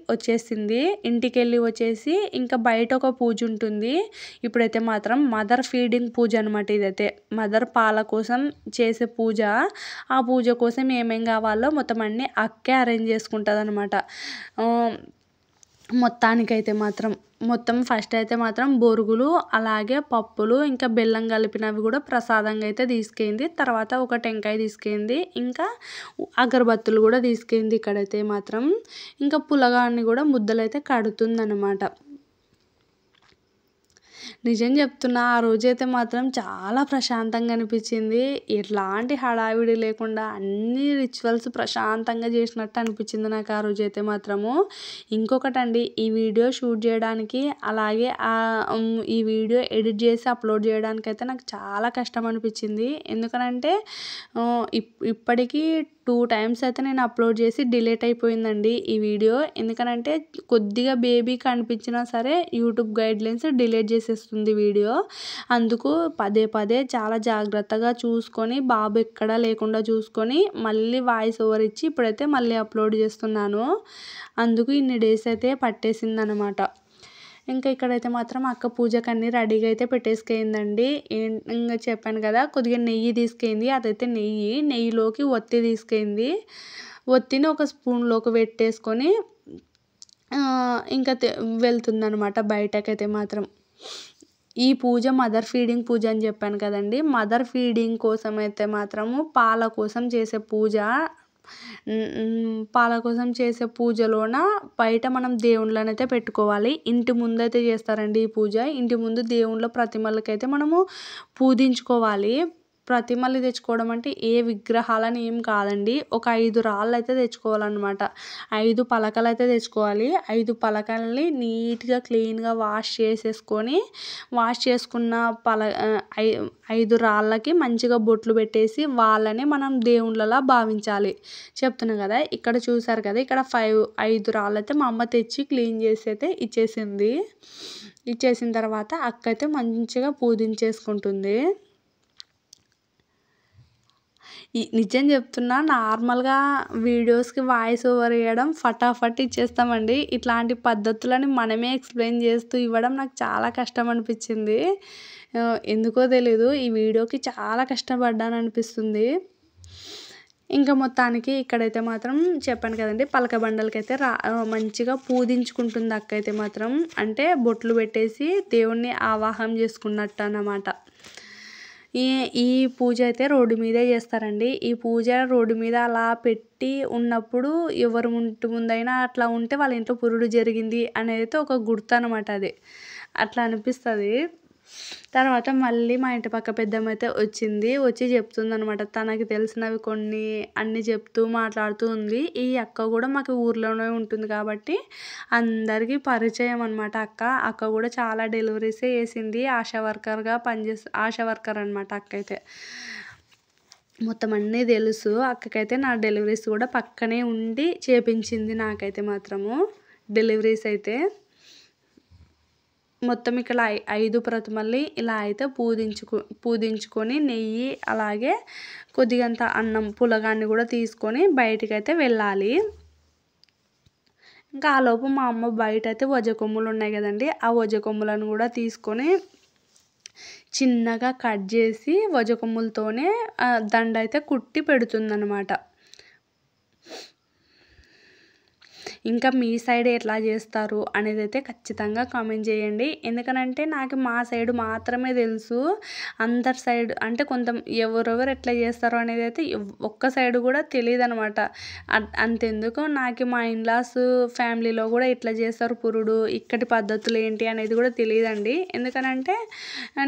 వచ్చేసి ఇంకా బయట ఒక పూజ ఉంటుంది. ఇప్పుడైతే మాత్రం మదర్ ఫీడింగ్ పూజ అనమాట. ఇదైతే మదర్ పాల కోసం చేసే పూజ. ఆ పూజ కోసం ఏమేం కావాలో మొత్తం అన్నీ అక్కే అరేంజ్ చేసుకుంటుంది అనమాట. మొత్తానికైతే మాత్రం ఫస్ట్ అయితే మాత్రం బొరుగులు, అలాగే పప్పులు, ఇంకా బెల్లం కలిపినవి కూడా ప్రసాదంగా అయితే తీసుకెళ్ళింది. తర్వాత ఒక టెంకాయ తీసుకెళ్ళింది, ఇంకా అగరబత్తులు కూడా తీసుకెళ్ళింది ఇక్కడైతే మాత్రం. ఇంకా పులగాన్ని కూడా ముద్దలైతే కడుతుందన్నమాట. నిజం చెప్తున్నా. ఆ రోజైతే మాత్రం చాలా ప్రశాంతంగా అనిపిచ్చింది. ఎట్లాంటి హడావిడి లేకుండా అన్ని రిచువల్స్ ప్రశాంతంగా చేసినట్టు అనిపిచ్చింది నాకు ఆ రోజైతే మాత్రము. ఇంకొకటండి, ఈ వీడియో షూట్ చేయడానికి అలాగే ఈ వీడియో ఎడిట్ చేసి అప్లోడ్ చేయడానికైతే నాకు చాలా కష్టం అనిపిచ్చింది. ఎందుకనంటే ఇప్పటికి 2 టైమ్స్ అయితే నేను అప్లోడ్ చేసి డిలీట్ అయిపోయిందండి ఈ వీడియో. ఎందుకనంటే కొద్దిగా బేబీ కనిపించినా సరే యూట్యూబ్ గైడ్లైన్స్ డిలీట్ చేసేస్తుంది వీడియో. అందుకు పదే పదే చాలా జాగ్రత్తగా చూసుకొని, బాబు ఎక్కడా లేకుండా చూసుకొని మళ్ళీ వాయిస్ ఓవర్ ఇచ్చి ఇప్పుడైతే మళ్ళీ అప్లోడ్ చేస్తున్నాను. అందుకు ఇన్ని డేస్ అయితే పట్టేసిందనమాట. ఇంకా ఇక్కడైతే మాత్రం అక్క పూజకు అన్నీ రెడీగా అయితే పెట్టేసుకుందండి. ఇంక చెప్పాను కదా, కొద్దిగా నెయ్యి తీసుకుంది. అదైతే నెయ్యిలోకి ఒత్తి తీసుకుంది. ఒత్తిని ఒక స్పూన్లోకి పెట్టేసుకొని ఇంకా వెళ్తుందనమాట బయటకైతే మాత్రం. ఈ పూజ మదర్ ఫీడింగ్ పూజ అని చెప్పాను కదండి. మదర్ ఫీడింగ్ కోసం అయితే మాత్రము పాల కోసం చేసే పూజ. పాల కోసం చేసే పూజలోన బయట మనం దేవుళ్ళనైతే పెట్టుకోవాలి. ఇంటి ముందైతే చేస్తారండి ఈ పూజ. ఇంటి ముందు దేవుళ్ళ ప్రతిమలకైతే మనము పూజించుకోవాలి. ప్రతిమలు తెచ్చుకోవడం అంటే ఏ విగ్రహాలని ఏం కాదండి. ఒక 5 రాళ్ళు అయితే తెచ్చుకోవాలన్నమాట. 5 పలకలు అయితే తెచ్చుకోవాలి. 5 పలకల్ని నీట్గా క్లీన్గా వాష్ చేసేసుకొని, వాష్ చేసుకున్న 5 రాళ్ళకి మంచిగా బొట్లు పెట్టేసి వాళ్ళని మనం దేవుళ్ళలా భావించాలి. చెప్తున్నా కదా, ఇక్కడ చూసారు కదా, ఇక్కడ 5 రాళ్ళు అయితే మా అమ్మ తెచ్చి క్లీన్ చేసి అయితే ఇచ్చేసింది. ఇచ్చేసిన తర్వాత అక్క అయితే మంచిగా పూజించేసుకుంటుంది. నిజం చెప్తున్నా, నార్మల్గా వీడియోస్కి వాయిస్ ఓవర్ ఇవ్వడం ఫటాఫట్ ఇచ్చేస్తామండి. ఇట్లాంటి పద్ధతులని మనమే ఎక్స్ప్లెయిన్ చేస్తూ ఇవ్వడం నాకు చాలా కష్టం అనిపించింది. ఎందుకో తెలీదు, ఈ వీడియోకి చాలా కష్టపడ్డాను అనిపిస్తుంది. ఇంకా మొత్తానికి ఇక్కడైతే మాత్రం చెప్పాను కదండి, పలక బండలకైతే మంచిగా పూజించుకుంటుంది అక్క అయితే మాత్రం. అంటే బొట్లు పెట్టేసి దేవుణ్ణి ఆవాహం చేసుకున్నట్టు అన్నమాట. ఈ పూజ అయితే రోడ్డు మీదే చేస్తారండి. ఈ పూజ రోడ్డు మీద అలా పెట్టి ఉన్నప్పుడు ఎవరు ఇంటి ముందైనా అట్లా ఉంటే వాళ్ళ ఇంట్లో పురుడు జరిగింది అనేది అయితే ఒక గుర్తు అనమాట. అది అట్లా అనిపిస్తుంది. తర్వాత మళ్ళీ మా ఇంటి పక్క పెద్దమ్మ అయితే వచ్చి చెప్తుంది అనమాట. తనకి తెలిసినవి కొన్ని అన్నీ చెప్తూ మాట్లాడుతూ ఉంది. ఈ అక్క కూడా మాకు ఊర్లోనే ఉంటుంది కాబట్టి అందరికీ పరిచయం అనమాట. అక్క కూడా చాలా డెలివరీసే చేసింది. ఆశా వర్కర్ అనమాట అక్క అయితే. మొత్తం అన్నీ తెలుసు అక్కకైతే. నా డెలివరీస్ కూడా పక్కనే ఉండి చేపించింది నాకైతే మాత్రము డెలివరీస్ అయితే. మొత్తం ఇక్కడ 5 ప్రతిమల్ని ఇలా అయితే పూజించుకొని నెయ్యి అలాగే కొద్దిగంత అన్నం పులగాన్ని కూడా తీసుకొని బయటికైతే వెళ్ళాలి. ఇంకా ఆలోపు మా అమ్మ బయట అయితే వజ కొమ్ములు ఉన్నాయి కదండి, ఆ వజ కొమ్ములను కూడా తీసుకొని చిన్నగా కట్ చేసి వజ కొమ్ములతోనే దండ అయితే కుట్టి పెడుతుందన్నమాట. ఇంకా మీ సైడ్ ఎట్లా చేస్తారు అనేది అయితే ఖచ్చితంగా కామెంట్ చేయండి. ఎందుకనంటే నాకు మా సైడ్ మాత్రమే తెలుసు. అందరి సైడ్ అంటే ఎవరెవరు ఎట్లా చేస్తారో అనేది అయితే ఒక్క సైడ్ కూడా తెలియదు అనమాట. అంతెందుకు నాకు మా ఇన్లాస్ ఫ్యామిలీలో కూడా ఇట్లా చేస్తారు పురుడు, ఇక్కడి పద్ధతులు ఏంటి అనేది కూడా తెలియదండి. ఎందుకనంటే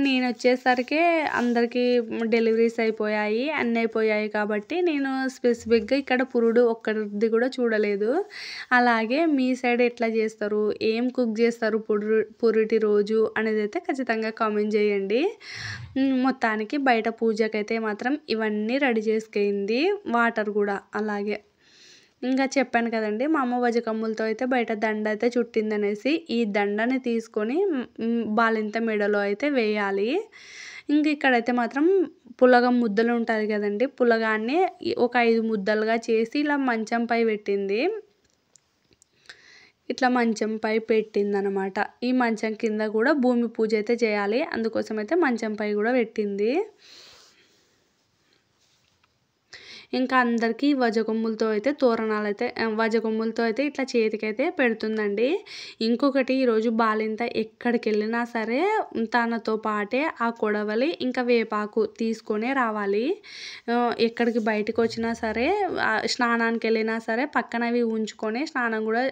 నేను వచ్చేసరికి అందరికీ డెలివరీస్ అయిపోయాయి, అన్నీ అయిపోయాయి కాబట్టి నేను స్పెసిఫిక్గా ఇక్కడ పురుడు ఒక్కరిది కూడా చూడలేదు. అలాగే మీ సైడ్ ఎట్లా చేస్తారు, ఏం కుక్ చేస్తారు పురిటి రోజు అనేది అయితే ఖచ్చితంగా కామెంట్ చేయండి. మొత్తానికి బయట పూజకైతే మాత్రం ఇవన్నీ రెడీ చేసుకుంది. వాటర్ కూడా అలాగే. ఇంకా చెప్పాను కదండి, మా అమ్మ వజ కమ్ములతో అయితే బయట దండ అయితే చుట్టిందనేసి. ఈ దండని తీసుకొని బాలింత మెడలో అయితే వేయాలి. ఇంక ఇక్కడైతే మాత్రం పులగం ముద్దలు ఉంటుంది కదండి, పులగాన్ని ఒక 5 ముద్దలుగా చేసి ఇలా మంచంపై పెట్టింది. ఇట్లా మంచంపై పెట్టిందనమాట. ఈ మంచం కింద కూడా భూమి పూజ అయితే చేయాలి. అందుకోసం అయితే మంచంపై కూడా పెట్టింది. ఇంకా అందరికీ వజకొమ్ములతో అయితే తోరణాలు అయితే వజకొమ్ములతో అయితే ఇట్లా చేతికైతే పెడుతుందండి. ఇంకొకటి, ఈరోజు బాలింత ఎక్కడికి వెళ్ళినా సరే తనతో పాటే ఆ కొడవలి ఇంకా వేపాకు తీసుకొనే రావాలి. ఎక్కడికి బయటకు వచ్చినా సరే, స్నానానికి వెళ్ళినా సరే పక్కన అవి ఉంచుకొని స్నానం కూడా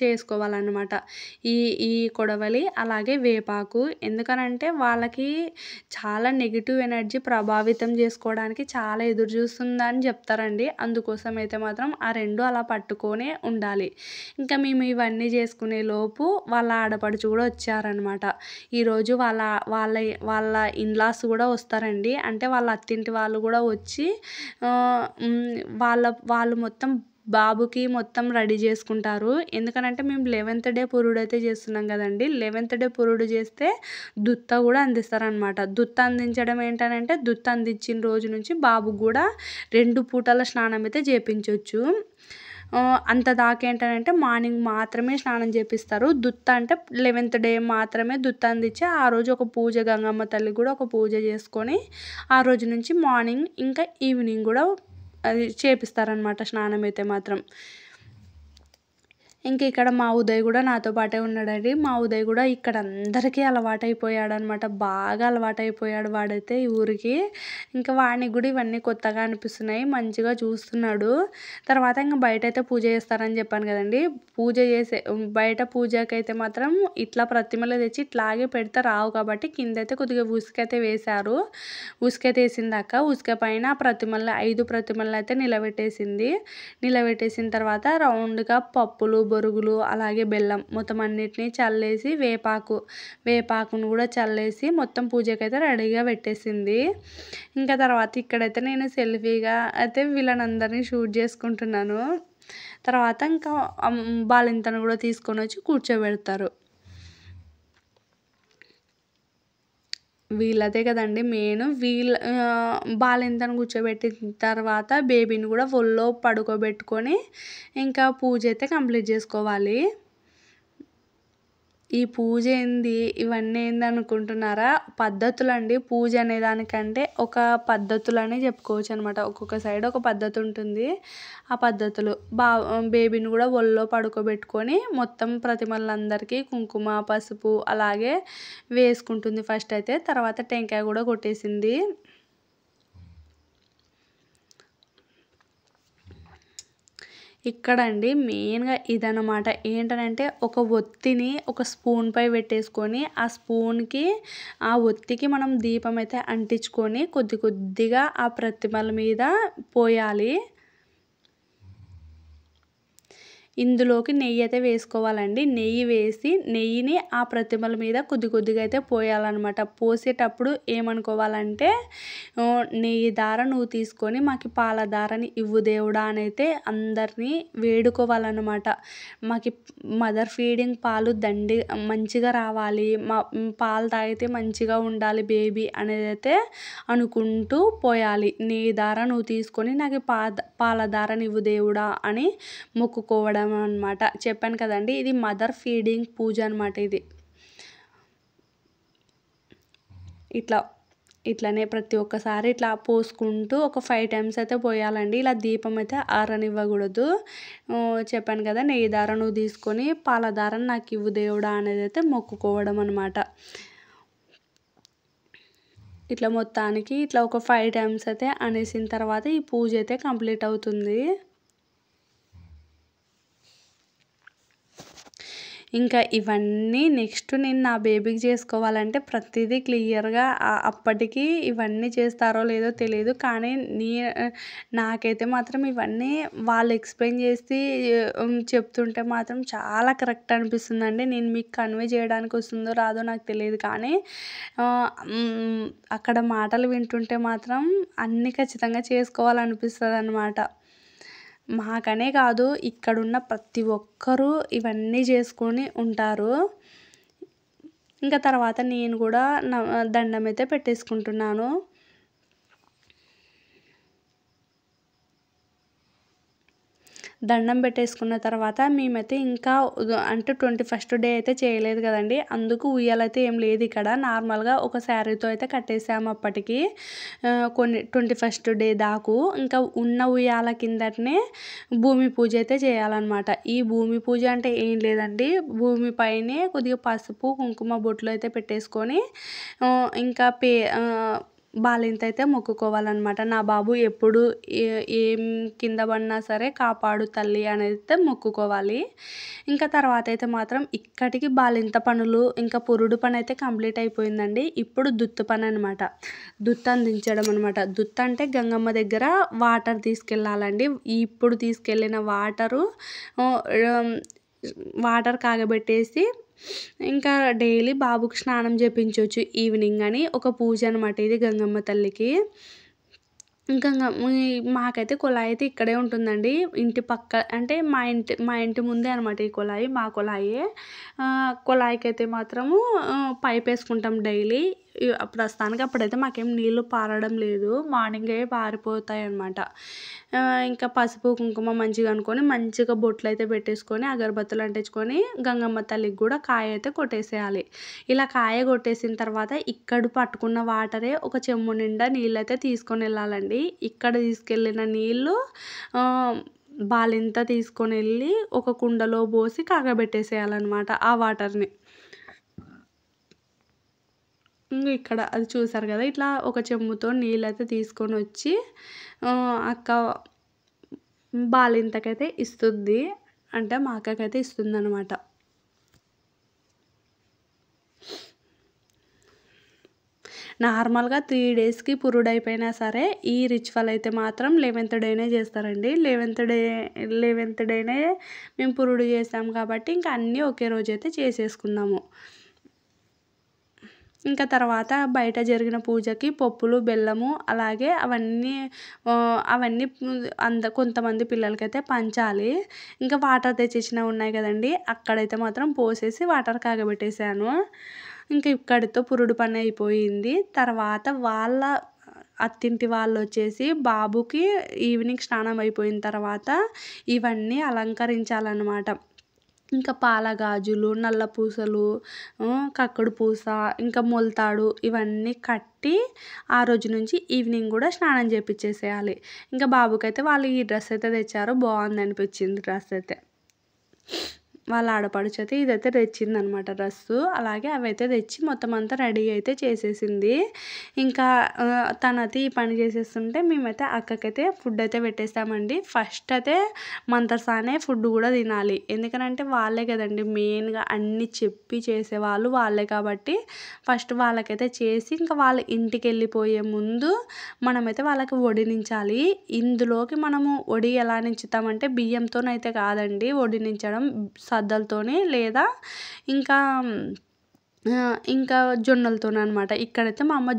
చేసుకోవాలన్నమాట. ఈ ఈ కొడవలి అలాగే వేపాకు. ఎందుకనంటే వాళ్ళకి చాలా నెగెటివ్ ఎనర్జీ ప్రభావితం చేసుకోవడానికి చాలా ఎదురు చూస్తుందని చెప్తారండి. అందుకోసం అయితే మాత్రం ఆ 2 అలా పట్టుకొనే ఉండాలి. ఇంకా మేము ఇవన్నీ చేసుకునే లోపు వాళ్ళ ఆడపడుచు కూడా వచ్చారనమాట. ఈరోజు వాళ్ళ వాళ్ళ వాళ్ళ ఇన్‌లాస్ కూడా వస్తారండి. అంటే వాళ్ళ అత్తింటి వాళ్ళు కూడా వచ్చి వాళ్ళు మొత్తం బాబుకి మొత్తం రెడీ చేసుకుంటారు. ఎందుకనంటే మేము 11th డే పురుడైతే చేస్తున్నాం కదండీ. 11th డే పురుడు చేస్తే దుత్త కూడా అందిస్తారనమాట. దుత్త అందించడం ఏంటనంటే దుత్త అందించిన రోజు నుంచి బాబుకి కూడా 2 పూటల స్నానం అయితే చేపించొచ్చు. అంత దాకా ఏంటనంటే మార్నింగ్ మాత్రమే స్నానం చేపిస్తారు. దుత్త అంటే 11th డే మాత్రమే దుత్త అందించి ఆ రోజు ఒక పూజ గంగమ్మ తల్లికి కూడా ఒక పూజ చేసుకొని ఆ రోజు నుంచి మార్నింగ్ ఇంకా ఈవినింగ్ కూడా అది చేపిస్తారనమాట స్నానం అయితే మాత్రం. ఇంక ఇక్కడ మా ఉదయ్ కూడా నాతో పాటే ఉన్నాడండి. మా ఉదయ్ కూడా ఇక్కడ అందరికీ అలవాటైపోయాడనమాట. బాగా అలవాటైపోయాడు వాడైతే ఈ ఊరికి. ఇంకా వాడికి కూడా ఇవన్నీ కొత్తగా అనిపిస్తున్నాయి. మంచిగా చూస్తున్నాడు. తర్వాత ఇంక బయటైతే పూజ చేస్తారని చెప్పాను కదండీ. పూజ చేసే బయట పూజకైతే మాత్రం ఇట్లా ప్రతిమలు తెచ్చి ఇట్లాగే పెడితే రావు కాబట్టి కిందైతే కొద్దిగా ఉసుకైతే వేశారు. ఉసుకైతే వేసిందాక ఉసుక పైన ప్రతిమలు 5 ప్రతిమలను అయితే నిలబెట్టేసిన తర్వాత రౌండ్గా పప్పులు, బొరుగులు అలాగే బెల్లం మొత్తం అన్నిటినీ చల్లేసి వేపాకును కూడా చల్లేసి మొత్తం పూజకైతే రెడీగా పెట్టేసింది. ఇంకా తర్వాత ఇక్కడైతే నేను సెల్ఫీగా అయితే వీళ్ళనందరినీ షూట్ చేసుకుంటున్నాను. తర్వాత ఇంకా బాలింతను కూడా తీసుకొని వచ్చి కూర్చోబెడతారు. వీళ్ళదే కదండీ మెయిన్. బాలింతను కూర్చోబెట్టిన తర్వాత బేబీని కూడా ఒళ్ళో పడుకోబెట్టుకొని ఇంకా పూజ అయితే కంప్లీట్ చేసుకోవాలి. ఈ పూజ ఏంది, ఇవన్నీ ఏంది అనుకుంటున్నారా? పద్ధతులండి. పూజ అనే దానికంటే ఒక పద్ధతులని చెప్పుకోవచ్చు అనమాట. ఒక్కొక్క సైడ్ ఒక పద్ధతి ఉంటుంది. ఆ పద్ధతులు బేబీని కూడా ఒళ్ళో పడుకోబెట్టుకొని మొత్తం ప్రతిమలందరికీ కుంకుమ, పసుపు అలాగే వేసుకుంటుంది ఫస్ట్ అయితే. తర్వాత టెంకాయ కూడా కొట్టేసింది. ఇక్కడండి మెయిన్‌గా ఇదనమాట. ఏంటనంటే ఒక ఒత్తిని ఒక స్పూన్‌పై పెట్టేసుకొని ఆ ఒత్తికి మనం దీపం అయితే అంటించుకొని కొద్ది కొద్దిగా ఆ ప్రతిమల మీద పోయాలి. ఇందులోకి నెయ్యి అయితే వేసుకోవాలండి. నెయ్యి వేసి నెయ్యిని ఆ ప్రతిమల మీద కొద్ది కొద్దిగా అయితే పోయాలన్నమాట. పోసేటప్పుడు ఏమనుకోవాలంటే నెయ్యి దార నువ్వు తీసుకొని మాకు పాల దారని ఇవ్వు దేవుడా అని అయితే అందరినీ వేడుకోవాలన్నమాట. మాకు మదర్ ఫీడింగ్ పాలు మంచిగా రావాలి, పాలు తాగితే మంచిగా ఉండాలి బేబీ అనేది అయితే అనుకుంటూ పోయాలి. నెయ్యి దార నువ్వు తీసుకొని నాకు పాల దారని ఇవ్వు దేవుడా అని మొక్కుకోవడం అనమాట. చెప్పాను కదండి, ఇది మదర్ ఫీడింగ్ పూజ అనమాట. ఇది ఇట్లనే ప్రతి ఒక్కసారి ఇట్లా పోసుకుంటూ ఒక 5 టైమ్స్ అయితే పోయాలండి. ఇలా దీపం అయితే ఆరనివ్వకూడదు. చెప్పాను కదా, నెయ్యి దార నువ్వు తీసుకొని పాల దారని నాకు ఇవ్వు దేవుడా అనేది అయితే మొక్కుకోవడం అనమాట. ఇట్లా మొత్తానికి ఇట్లా ఒక 5 టైమ్స్ అయితే అనేసిన తర్వాత ఈ పూజ అయితే కంప్లీట్ అవుతుంది. ఇంకా ఇవన్నీ నెక్స్ట్ నేను నా బేబీకి చేసుకోవాలంటే ప్రతిదీ క్లియర్గా అప్పటికి ఇవన్నీ చేస్తారో లేదో తెలియదు. కానీ నాకైతే మాత్రం ఇవన్నీ వాళ్ళు ఎక్స్ప్లెయిన్ చేసి చెప్తుంటే మాత్రం చాలా కరెక్ట్ అనిపిస్తుందండి. నేను మీకు కన్వే చేయడానికి వస్తుందో రాదో నాకు తెలియదు. కానీ అక్కడ మాటలు వింటుంటే మాత్రం అన్నీ ఖచ్చితంగా చేసుకోవాలనిపిస్తుంది అన్నమాట. మాకనే కాదు, ఇక్కడున్న ప్రతి ఒక్కరూ ఇవన్నీ చేసుకొని ఉంటారు. ఇంకా తర్వాత నేను కూడా దండం అయితే పెట్టేసుకుంటున్నాను. దండం పెట్టేసుకున్న తర్వాత మేమైతే ఇంకా అంటే 21st డే అయితే చేయలేదు కదండి. అందుకు ఉయ్యాలైతే ఏం లేదు ఇక్కడ. నార్మల్గా ఒక శారీతో అయితే కట్టేసాము అప్పటికి. 21st డే దాకు ఇంకా ఉన్న ఉయ్యాల కిందటనే భూమి పూజ అయితే చేయాలన్నమాట. ఈ భూమి పూజ అంటే ఏం లేదండి, భూమి పైనే కొద్దిగా పసుపు కుంకుమ బొట్లు అయితే పెట్టేసుకొని ఇంకా బాలింత అయితే మొక్కుకోవాలన్నమాట. నా బాబు ఎప్పుడు ఏం కింద పడినా సరే కాపాడు తల్లి అనేది మొక్కుకోవాలి. ఇంకా తర్వాత అయితే మాత్రం ఇక్కడికి బాలింత పనులు ఇంకా పురుడు పని అయితే కంప్లీట్ అయిపోయిందండి. ఇప్పుడు దుత్తు పని అనమాట. దుత్తు అందించడం అనమాట. దుత్తు అంటే గంగమ్మ దగ్గర వాటర్ తీసుకెళ్ళాలండి. ఇప్పుడు తీసుకెళ్ళిన వాటర్ కాగబెట్టేసి ఇంకా డైలీ బాబుకి స్నానం చేపించవచ్చు ఈవినింగ్ అని ఒక పూజ అనమాట ఇది గంగమ్మ తల్లికి. ఇంకా మాకైతే కుళాయి అయితే ఇక్కడే ఉంటుందండి. ఇంటి పక్క అంటే మా ఇంటి ముందే అనమాట ఈ కుళాయి. మా కుళాయే. కుళాయికైతే మాత్రము పైప్ వేసుకుంటాం డైలీ. ప్రస్తుతానికి అప్పుడైతే మాకేం నీళ్ళు పారడం లేదు. మార్నింగే పారిపోతాయి అనమాట. ఇంకా పసుపు కుంకుమ మంచిగా అనుకొని మంచిగా బొట్లు అయితే పెట్టేసుకొని అగరబత్తులు అంటించుకొని గంగమ్మ తల్లికి కూడా కాయ అయితే కొట్టేసేయాలి. ఇలా కాయ కొట్టేసిన తర్వాత ఇక్కడ పట్టుకున్న వాటరే ఒక చెంబు నిండా నీళ్ళు అయితే తీసుకొని వెళ్ళాలండి. ఇక్కడ తీసుకెళ్ళిన నీళ్ళు బాలింత తీసుకొని వెళ్ళి ఒక కుండలో పోసి కాగబెట్టేసేయాలన్నమాట ఆ వాటర్ని. ఇక్కడ అది చూసారు కదా, ఇట్లా ఒక చెంబుతో నీళ్ళైతే తీసుకొని వచ్చి అక్క బాలింతకైతే ఇస్తుంది. అంటే మా అక్కకైతే ఇస్తుంది అనమాట. నార్మల్గా 3 డేస్కి పురుడు అయిపోయినా సరే ఈ రిచువల్ అయితే మాత్రం 11th డేనే చేస్తారండి. 11th డేనే మేము పురుడు చేసాం కాబట్టి ఇంకా అన్నీ ఒకే రోజు అయితే చేసేసుకున్నాము. ఇంకా తర్వాత బయట జరిగిన పూజకి పప్పులు బెల్లము అలాగే అవన్నీ కొంతమంది పిల్లలకైతే పంచాలి. ఇంకా వాటర్ తెచ్చిచ్చినవి ఉన్నాయి కదండి, అక్కడైతే మాత్రం పోసేసి వాటర్ కాగబెట్టేసాను. ఇంకా ఇక్కడితో పురుడు పని అయిపోయింది. తర్వాత వాళ్ళ అత్తింటి వాళ్ళు వచ్చేసి బాబుకి ఈవినింగ్ స్నానం అయిపోయిన తర్వాత ఇవన్నీ అలంకరించాలన్నమాట. ఇంకా పాల గాజులు, నల్ల పూసలు, కక్కుడు పూస, ఇంకా మొలతాడు ఇవన్నీ కట్టి ఆ రోజు నుంచి ఈవినింగ్ కూడా స్నానం చేపించేసేయాలి. ఇంకా బాబుకైతే వాళ్ళు ఈ డ్రెస్ అయితే తెచ్చారు. బాగుంది అనిపించింది డ్రెస్ అయితే. వాళ్ళ ఆడపడుచు అయితే ఇదైతే తెచ్చిందనమాట డ్రెస్సు. అలాగే అవైతే తెచ్చి మొత్తం అంతా రెడీ అయితే చేసేసింది. ఇంకా తనైతే ఈ పని చేసేస్తుంటే మేమైతే అక్కకైతే ఫుడ్ అయితే పెట్టేస్తామండి. ఫస్ట్ అయితే మంతర్సానే ఫుడ్ కూడా తినాలి. ఎందుకనంటే వాళ్ళే కదండి మెయిన్గా అన్నీ చెప్పి చేసేవాళ్ళు వాళ్ళే కాబట్టి ఫస్ట్ వాళ్ళకైతే చేసి ఇంకా వాళ్ళ ఇంటికి వెళ్ళిపోయే ముందు మనమైతే వాళ్ళకి వడినించాలి. ఇందులోకి మనము వడి ఎలా నించుతామంటే బియ్యంతోనైతే కాదండి వడినించడం, సద్దలతోని లేదా ఇంకా జొన్నలతోనమాట. ఇక్కడైతే మా అమ్మ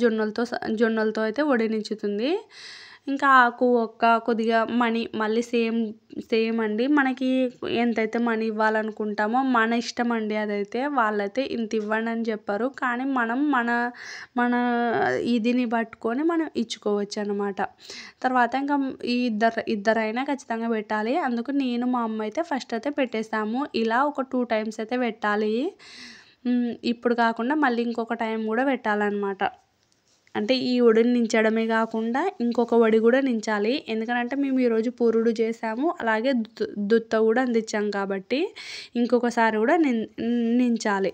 జొన్నలతో అయితే వడినించుతుంది. ఇంకా ఆకు కొద్దిగా మనీ మళ్ళీ సేమ్ అండి. మనకి ఎంతైతే మనీ ఇవ్వాలనుకుంటామో మన ఇష్టం అండి. అదైతే వాళ్ళైతే ఇంత ఇవ్వండి అని చెప్పారు. కానీ మనం మన ఇదిని పట్టుకొని మనం ఇచ్చుకోవచ్చు అనమాట. తర్వాత ఇంకా ఇద్దరైనా ఖచ్చితంగా పెట్టాలి. అందుకు నేను మా అమ్మ అయితే ఫస్ట్ అయితే పెట్టేస్తాము. ఇలా ఒక 2 టైమ్స్ అయితే పెట్టాలి. ఇప్పుడు కాకుండా మళ్ళీ ఇంకొక టైం కూడా పెట్టాలన్నమాట. అంటే ఈ వడిని నించడమే కాకుండా ఇంకొక వడి కూడా నించాలి. ఎందుకంటే మేము ఈరోజు పురుడు చేసాము, అలాగే దుత్త కూడా అందించాం కాబట్టి ఇంకొకసారి కూడా నించాలి.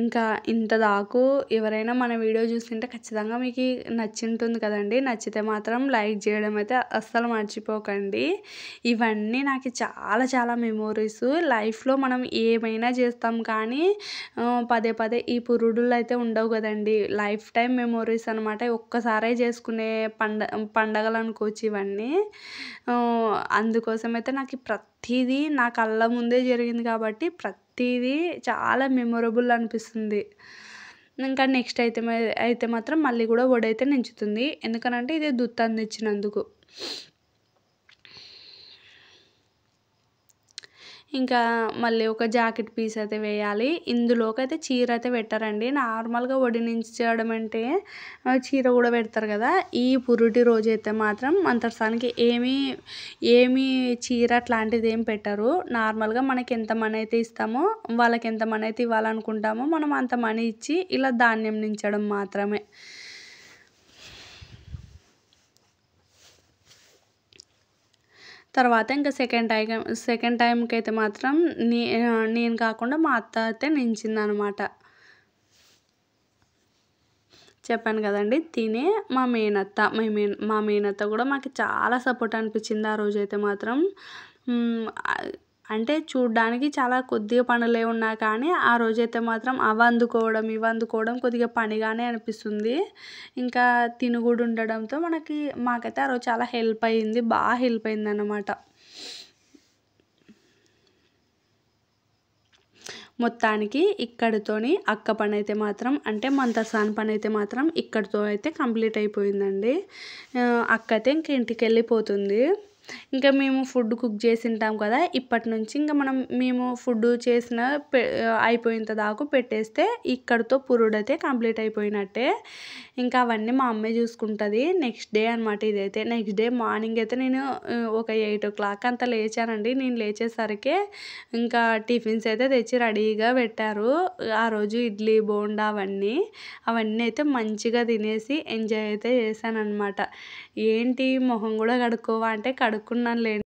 ఇంకా ఇంత దాకు ఎవరైనా మన వీడియో చూస్తుంటే ఖచ్చితంగా మీకు నచ్చింటుంది కదండి. నచ్చితే మాత్రం లైక్ చేయడం అయితే అస్సలు మర్చిపోకండి. ఇవన్నీ నాకు చాలా చాలా మెమోరీస్. లైఫ్లో మనం ఏమైనా చేస్తాం కానీ పదే పదే ఈ పురుడులు అయితే ఉండవు కదండి. లైఫ్ టైం మెమోరీస్ అనమాట. ఒక్కసారే చేసుకునే పండగలు అనుకోవచ్చు ఇవన్నీ. అందుకోసం అయితే నాకు ప్రతిదీ నా కళ్ళ ముందే జరిగింది కాబట్టి ప్రతిదీ చాలా మెమొరబుల్ అనిపిస్తుంది. ఇంకా నెక్స్ట్ అయితే మాత్రం మళ్ళీ కూడా వడైతే నించుతుంది. ఎందుకనంటే ఇది దుత్త అందించినందుకు. ఇంకా మళ్ళీ ఒక జాకెట్ పీస్ అయితే వేయాలి. ఇందులోకి అయితే చీర అయితే పెట్టారండి. నార్మల్గా వడినించడం అంటే చీర కూడా పెడతారు కదా. ఈ పురుటి రోజు అయితే మాత్రం మంతర్సానికి ఏమీ చీర అట్లాంటిది ఏం పెట్టరు. నార్మల్గా మనకి ఎంత మనీ అయితే ఇస్తామో వాళ్ళకి ఎంత మనీ అయితే ఇవ్వాలనుకుంటామో మనం అంత మనీ ఇచ్చి ఇలా ధాన్యం నించడం మాత్రమే. తర్వాత ఇంకా సెకండ్ టైంకైతే మాత్రం నేను కాకుండా మా అత్త అయితే నించిందనమాట. చెప్పాను కదండీ! తినే మా మేనత్త. మా మేనత్త కూడా మాకు చాలా సపోర్ట్ అనిపించింది ఆ రోజైతే మాత్రం. హ్మ్. అంటే చూడ్డానికి చాలా కొద్దిగా పనులే ఉన్నా కానీ, ఆ రోజైతే మాత్రం అవందుకోవడం, ఇవందుకోవడం కొద్దిగా పనిగానే అనిపిస్తుంది. ఇంకా తిని కూడా ఉండడంతో మాకైతే ఆ రోజు చాలా హెల్ప్ అయింది. హెల్ప్ అయిందనమాట. మొత్తానికి ఇక్కడితోని అక్క పనైతే మాత్రం అంటే మంతసాని పనైతే మాత్రం ఇక్కడితో అయితే కంప్లీట్ అయిపోయిందండి. అక్క అయితే ఇంక ఇంటికెళ్ళిపోతుంది. ఇంకా మేము ఫుడ్ కుక్ చేసింటాం కదా! ఇప్పటి నుంచి ఇంక మేము ఫుడ్డు అయిపోయేంత దాకా పెట్టేస్తే ఇక్కడితో పురుడైతే కంప్లీట్ అయిపోయినట్టే. ఇంకా అవన్నీ మా అమ్మే చూసుకుంటది. నెక్స్ట్ డే అనమాట ఇదైతే. నెక్స్ట్ డే మార్నింగ్ అయితే నేను ఒక 8:00 అంతా లేచానండి. నేను లేచేసరికే ఇంకా టిఫిన్స్ అయితే తెచ్చి రెడీగా పెట్టారు. ఆ రోజు ఇడ్లీ, బోండా అవన్నీ అయితే మంచిగా తినేసి ఎంజాయ్ అయితే చేశాననమాట. ఏంటి మొహం కూడా కడుక్కోవా అంటే కడుక్కున్నాను లేండి.